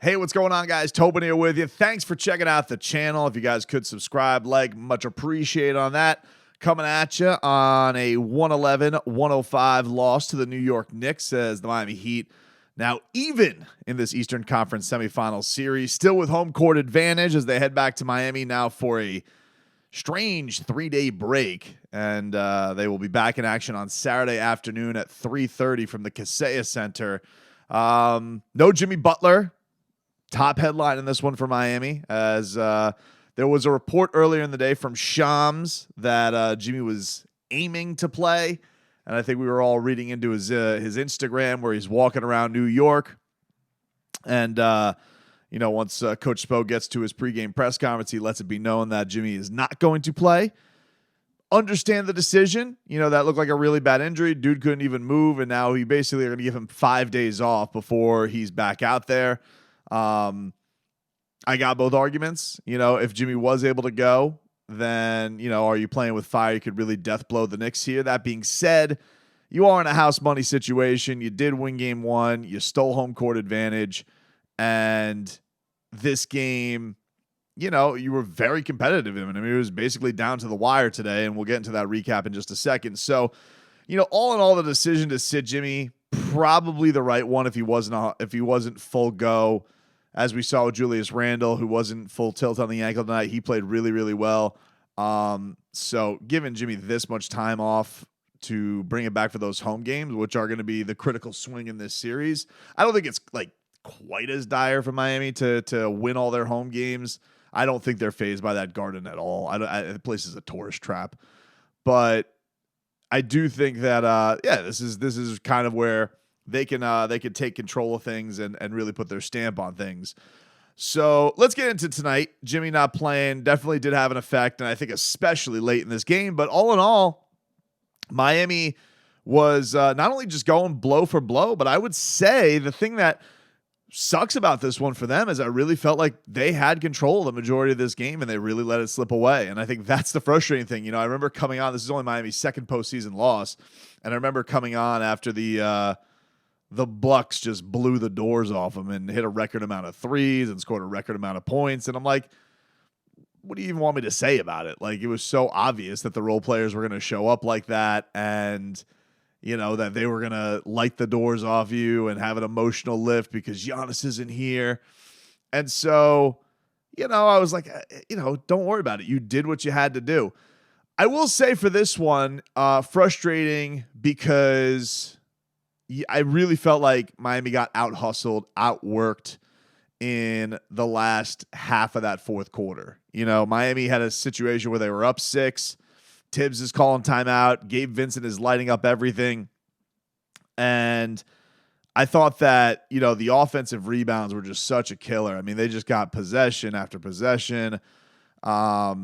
Hey, what's going on, guys? Tobin here with you. Thanks for checking out the channel. If you guys could subscribe, like, much appreciated on that. Coming at you on a 111-105 loss to the New York Knicks as the Miami Heat now even in this Eastern Conference semifinal series, still with home court advantage as they head back to Miami now for a strange 3-day break. And they will be back in action on Saturday afternoon at 3:30 from the Kaseya Center. No Jimmy Butler. Top headline in this one for Miami, as there was a report earlier in the day from Shams that Jimmy was aiming to play, and I think we were all reading into his Instagram where he's walking around New York, and once Coach Spo gets to his pregame press conference, he lets it be known that Jimmy is not going to play. Understand the decision. That looked like a really bad injury. Dude couldn't even move, and now he basically are going to give him 5 days off before he's back out there. I got both arguments. If Jimmy was able to go, then, are you playing with fire? You could really death blow the Knicks here. That being said, you are in a house money situation. You did win game one. You stole home court advantage. And this game, you were very competitive in it. I mean, it was basically down to the wire today, and we'll get into that recap in just a second. So, all in all, the decision to sit Jimmy, probably the right one if he wasn't full go. As we saw with Julius Randle, who wasn't full tilt on the ankle tonight, he played really, really well. So giving Jimmy this much time off to bring it back for those home games, which are going to be the critical swing in this series, I don't think it's like quite as dire for Miami to win all their home games. I don't think they're fazed by that Garden at all. The place is a tourist trap, but I do think that this is kind of where they can take control of things and really put their stamp on things. So let's get into tonight. Jimmy not playing definitely did have an effect, and I think especially late in this game. But all in all, Miami was not only just going blow for blow, but I would say the thing that sucks about this one for them is I really felt like they had control of the majority of this game, and they really let it slip away. And I think that's the frustrating thing. I remember coming on. This is only Miami's second postseason loss, and I remember coming on after the Bucks just blew the doors off them and hit a record amount of threes and scored a record amount of points. And I'm like, what do you even want me to say about it? Like, it was so obvious that the role players were going to show up like that, and that they were going to light the doors off you and have an emotional lift because Giannis isn't here. And so, I was like, don't worry about it. You did what you had to do. I will say for this one, frustrating because I really felt like Miami got out-hustled, outworked in the last half of that fourth quarter. Miami had a situation where they were up 6. Tibbs is calling timeout. Gabe Vincent is lighting up everything. And I thought that, the offensive rebounds were just such a killer. I mean, they just got possession after possession. I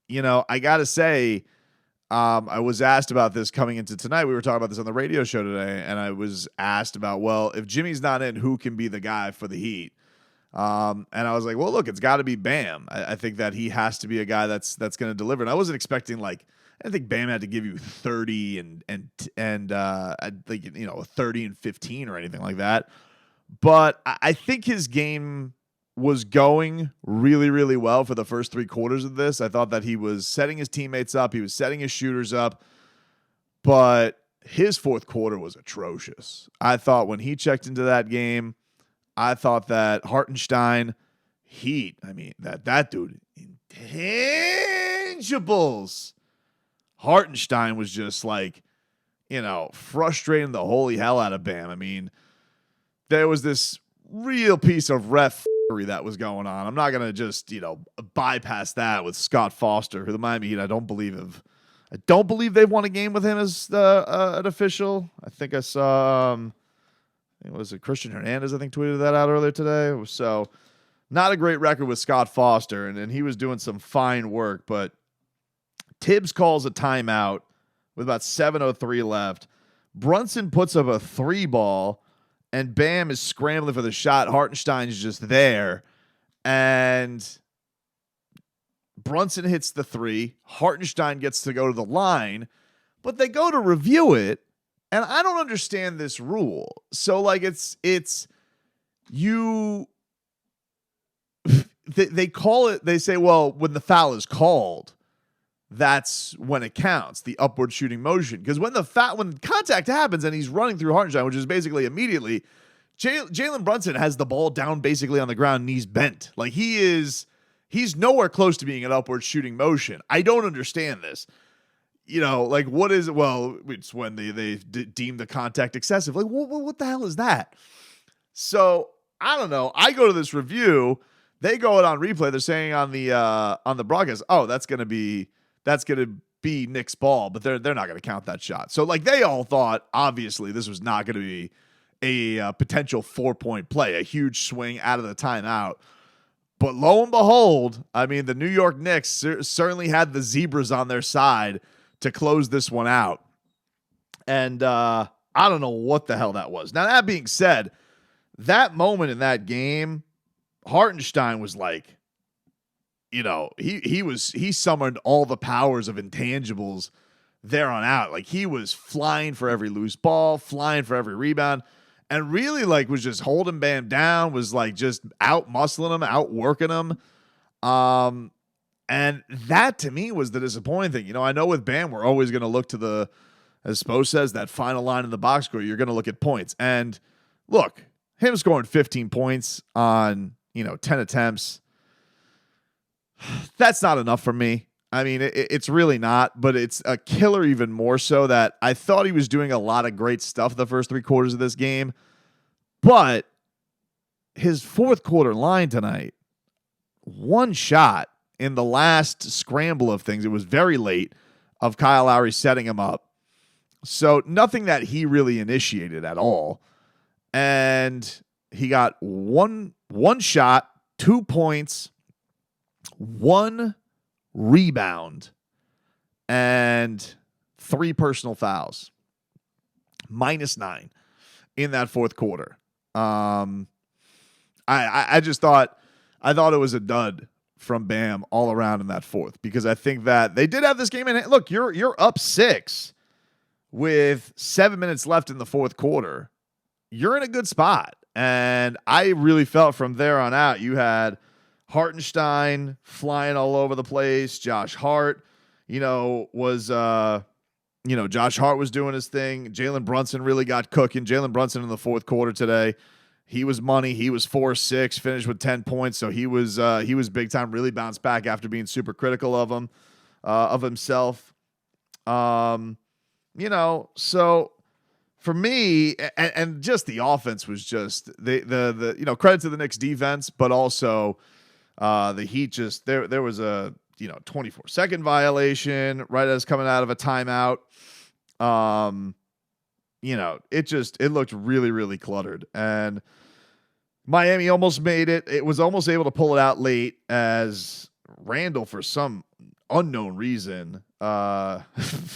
got to say, I was asked about this coming into tonight. We were talking about this on the radio show today, and I was asked about, well, if Jimmy's not in, who can be the guy for the Heat? And I was like, well, look, it's got to be Bam. I think that he has to be a guy that's going to deliver. And I wasn't expecting I didn't think Bam had to give you 30 and 30 and 15 or anything like that. But I think his game was going really, really well for the first 3 quarters of this. I thought that he was setting his teammates up. He was setting his shooters up. But his fourth quarter was atrocious. I thought when he checked into that game, I thought that Hartenstein, that dude, intangibles. Hartenstein was just frustrating the holy hell out of Bam. I mean, there was this real piece of ref that was going on. I'm not going to just, bypass that with Scott Foster, who the Miami Heat I don't believe they've won a game with him as an official. I think I saw was it Christian Hernandez, I think, tweeted that out earlier today. So not a great record with Scott Foster, and he was doing some fine work, but Tibbs calls a timeout with about 7:03 left. Brunson puts up a 3-ball, and Bam is scrambling for the shot. Hartenstein's just there, and Brunson hits the 3. Hartenstein gets to go to the line, but they go to review it, and I don't understand this rule. So, it's you they call it, they say, well, when the foul is called, that's when it counts, the upward shooting motion. Because when contact happens and he's running through Hartenstein, which is basically immediately, Jalen Brunson has the ball down basically on the ground, knees bent. Like he's nowhere close to being an upward shooting motion. I don't understand this. Like what is it? Well, it's when they deem the contact excessive. Like what the hell is that? So I don't know. I go to this review. They go it on replay. They're saying on the broadcast, oh, that's gonna be Knicks ball, but they're not gonna count that shot. So like they all thought, obviously, this was not gonna be a potential 4-point play, a huge swing out of the timeout. But lo and behold, I mean, the New York Knicks certainly had the Zebras on their side to close this one out. And I don't know what the hell that was. Now, that being said, that moment in that game, Hartenstein was like, he summoned all the powers of intangibles there on out. Like he was flying for every loose ball, flying for every rebound, and really like was just holding Bam down, was like just out muscling him, out working him. And that to me was the disappointing thing. I know with Bam, we're always going to look to as Spo says, that final line in the box score, you're going to look at points. And look, him scoring 15 points on 10 attempts, that's not enough for me. I mean, it's really not, but it's a killer even more so that I thought he was doing a lot of great stuff the first 3 quarters of this game, but his fourth quarter line tonight, one shot in the last scramble of things, it was very late, of Kyle Lowry setting him up. So nothing that he really initiated at all. And he got one shot, 2 points, 1 rebound, and 3 personal fouls, -9 in that fourth quarter. I thought it was a dud from Bam all around in that fourth, because I think that they did have this game in hand. Look, you're up 6 with 7 minutes left in the fourth quarter. You're in a good spot. And I really felt from there on out, you had Hartenstein flying all over the place. Josh Hart, was Josh Hart was doing his thing. Jalen Brunson really got cooking. Jalen Brunson in the fourth quarter today, he was money. He was 4-6, finished with 10 points. So he was big time. Really bounced back after being super critical of himself. So for me, and just the offense was just the credit to the Knicks defense, but also the Heat just there was a 24-second violation right as coming out of a timeout. It looked really, really cluttered, and Miami almost made it. It was almost able to pull it out late as Randall, for some unknown reason,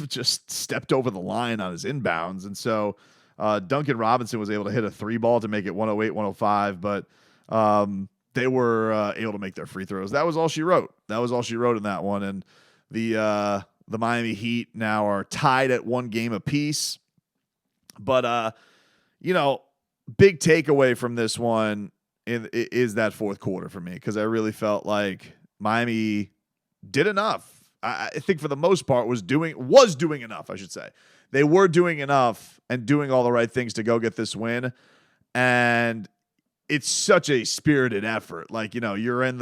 just stepped over the line on his inbounds. And so Duncan Robinson was able to hit a 3-ball to make it 108-105, but they were able to make their free throws. That was all she wrote. In that one. And the Miami Heat now are tied at 1 game apiece. But, big takeaway from this one is that fourth quarter for me, because I really felt like Miami did enough. I think for the most part was doing enough, I should say. They were doing enough and doing all the right things to go get this win. And it's such a spirited effort. Like, you're on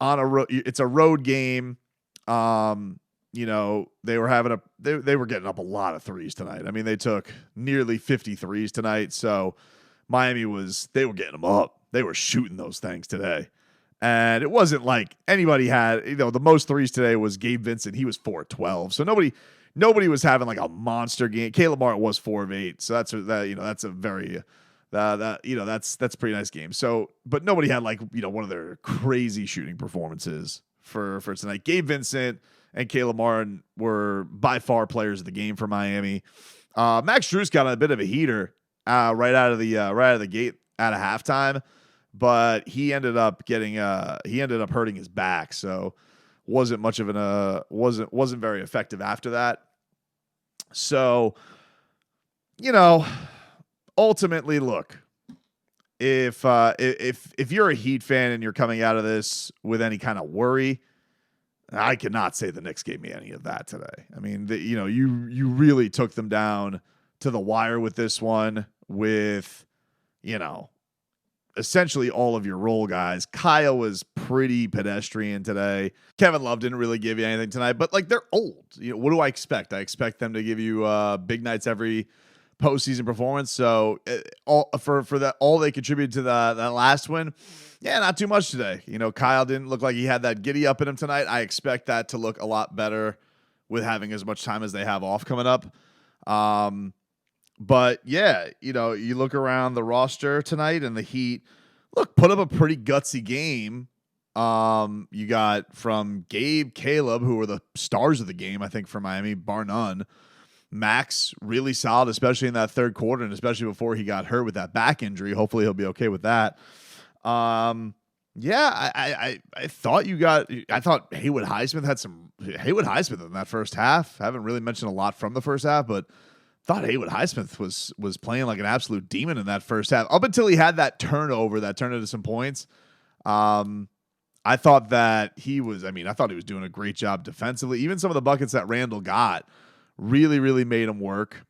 a road, it's a road game. They were they were getting up a lot of threes tonight. I mean, they took nearly 50 threes tonight. So Miami they were getting them up. They were shooting those things today. And it wasn't like anybody had, the most threes today was Gabe Vincent. He was 4-12. So nobody was having like a monster game. Caleb Martin was 4 of 8. So that's a very, that's a pretty nice game. So, but nobody had like, one of their crazy shooting performances for tonight. Gabe Vincent and Caleb Martin were by far players of the game for Miami. Max Strus got a bit of a heater right out of the gate at a halftime, but he ended up hurting his back, so wasn't much of wasn't very effective after that. So, ultimately, look, if you're a Heat fan and you're coming out of this with any kind of worry, I cannot say the Knicks gave me any of that today. I mean, you really took them down to the wire with this one with, essentially all of your role guys. Kyle was pretty pedestrian today. Kevin Love didn't really give you anything tonight, but like they're old. What do I expect? I expect them to give you big nights every postseason performance. So all they contributed to that last win. Yeah, not too much today. Kyle didn't look like he had that giddy up in him tonight. I expect that to look a lot better with having as much time as they have off coming up. But yeah, you look around the roster tonight and the Heat, put up a pretty gutsy game. You got from Gabe, Caleb, who were the stars of the game, I think, for Miami, bar none. Max, really solid, especially in that third quarter, and especially before he got hurt with that back injury. Hopefully he'll be okay with that. Yeah, I thought Haywood Highsmith had some Haywood Highsmith in that first half. I haven't really mentioned a lot from the first half, but thought Haywood Highsmith was playing like an absolute demon in that first half up until he had that turnover that turned into some points. I thought that he was doing a great job defensively. Even some of the buckets that Randall got really, really made him work.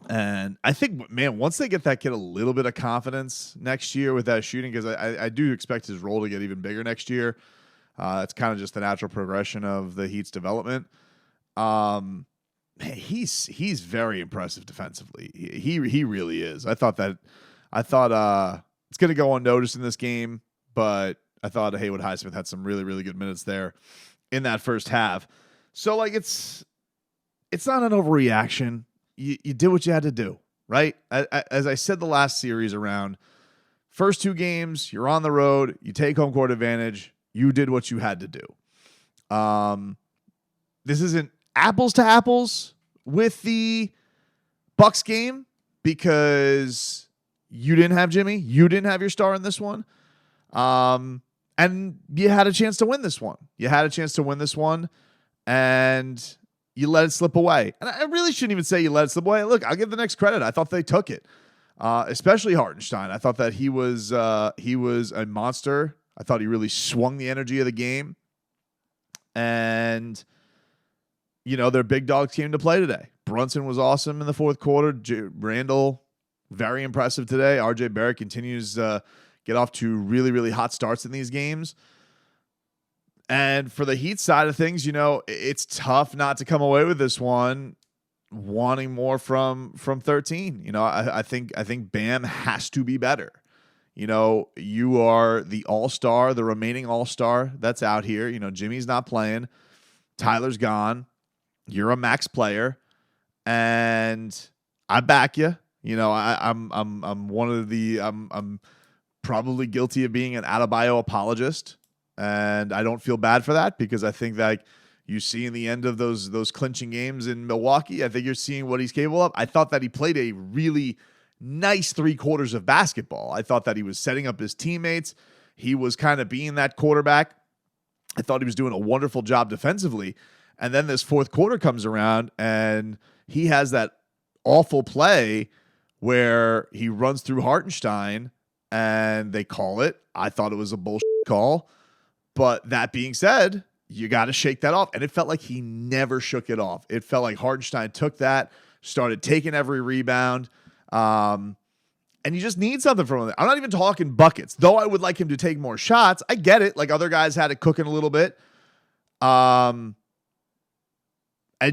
And I think, man, once they get that kid a little bit of confidence next year with that shooting, because I do expect his role to get even bigger next year. It's kind of just the natural progression of the Heat's development. Man, he's very impressive defensively. He really is. I thought it's going to go unnoticed in this game, but I thought Haywood Highsmith had some really, really good minutes there in that first half. So like it's not an overreaction. You did what you had to do, right? As I said the last series around, first two games, you're on the road, you take home court advantage, you did what you had to do. This isn't apples to apples with the Bucks game because you didn't have Jimmy, you didn't have your star in this one. And you had a chance to win this one. And you let it slip away. And I really shouldn't even say you let it slip away. Look, I'll give the Knicks credit. I thought they took it, especially Hartenstein. I thought that he was a monster. I thought he really swung the energy of the game. And, their big dogs came to play today. Brunson was awesome in the fourth quarter. Randall, very impressive today. RJ Barrett continues to get off to really, really hot starts in these games. And for the Heat side of things, it's tough not to come away with this one wanting more from 13. I think Bam has to be better. You are the all-star, the remaining all-star that's out here. Jimmy's not playing. Tyler's gone. You're a max player. And I back you. I'm one of the I'm probably guilty of being an Adebayo apologist. And I don't feel bad for that because I think that you see in the end of those clinching games in Milwaukee, I think you're seeing what he's capable of. I thought that he played a really nice 3 quarters of basketball. I thought that he was setting up his teammates. He was kind of being that quarterback. I thought he was doing a wonderful job defensively. And then this fourth quarter comes around and he has that awful play where he runs through Hartenstein and they call it. I thought it was a bullshit call. But that being said, you got to shake that off. And it felt like he never shook it off. It felt like Hartenstein took that, started taking every rebound. And you just need something from him. I'm not even talking buckets, though I would like him to take more shots. I get it. Like other guys had it cooking a little bit. And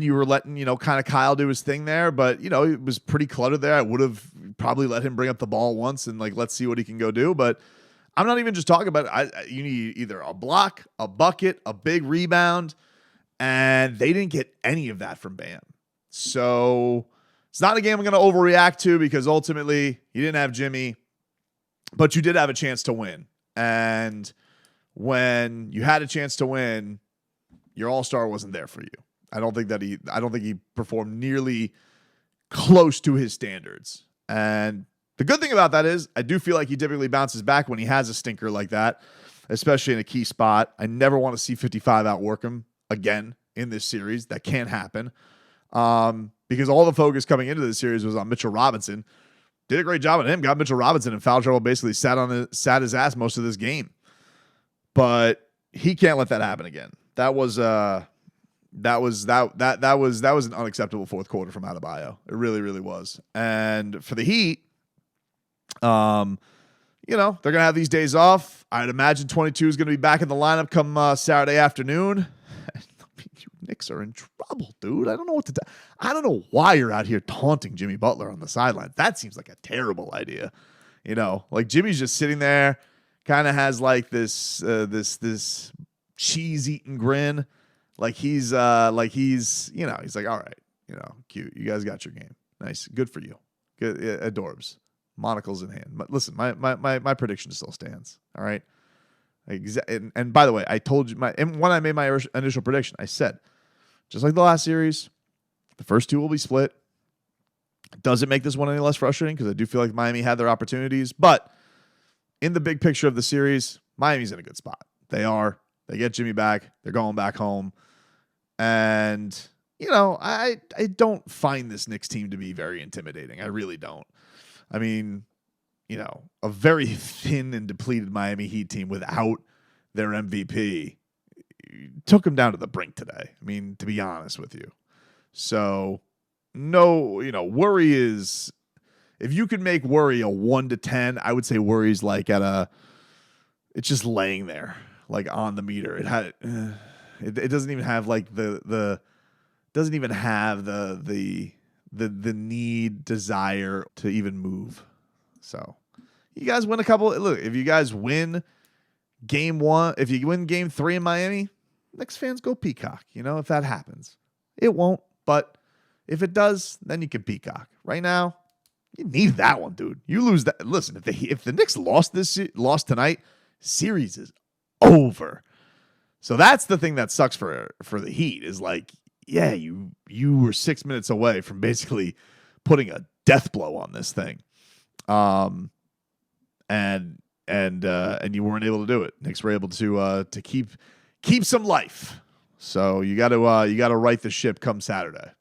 you were letting, kind of Kyle do his thing there. But, it was pretty cluttered there. I would have probably let him bring up the ball once and let's see what he can go do. But I'm not even just talking about it. You need either a block, a bucket, a big rebound, and they didn't get any of that from Bam. So it's not a game I'm going to overreact to because ultimately you didn't have Jimmy, but you did have a chance to win. And when you had a chance to win, your all-star wasn't there for you. I don't think he performed nearly close to his standards. And the good thing about that is I do feel like he typically bounces back when he has a stinker like that, especially in a key spot. I never want to see 55 outwork him again in this series. That can't happen because all the focus coming into this series was on Mitchell Robinson. did a great job on him. Got Mitchell Robinson in foul trouble. Basically sat his ass most of this game. But he can't let that happen again. That was an unacceptable fourth quarter from Adebayo. It really, really was. And for the Heat, they're gonna have these days off. I'd imagine 22 is gonna be back in the lineup come Saturday afternoon. You Knicks are in trouble, dude. I don't know what to do. I don't know why you're out here taunting Jimmy Butler on the sideline. That seems like a terrible idea. Like Jimmy's just sitting there, kind of has like this cheese-eating grin. He's like, all right, cute. You guys got your game. Nice. Good for you. Good. Adorbs. Monocles in hand. But listen, my prediction still stands. All right. And by the way, I told you when I made my initial prediction, I said, just like the last series, the first two will be split. Doesn't make this one any less frustrating because I do feel like Miami had their opportunities. But in the big picture of the series, Miami's in a good spot. They are. They get Jimmy back. They're going back home. And, I don't find this Knicks team to be very intimidating. I really don't. I mean, a very thin and depleted Miami Heat team without their MVP took them down to the brink today. I mean, to be honest with you. So, no, worry is, if you could make worry a 1 to 10, I would say worry's like it's just laying there, like on the meter. It doesn't even have like the need, desire to even move. So you guys win a couple. Look, if you guys win game 1, if you win game 3 in Miami, Knicks fans go peacock. If that happens, it won't. But if it does, then you can peacock. Right now, you need that one, dude. You lose that. Listen, if the Knicks lost tonight, series is over. So that's the thing that sucks for the Heat is like, yeah, you were 6 minutes away from basically putting a death blow on this thing. And you weren't able to do it. Knicks were able to keep some life. So you got to right the ship come Saturday.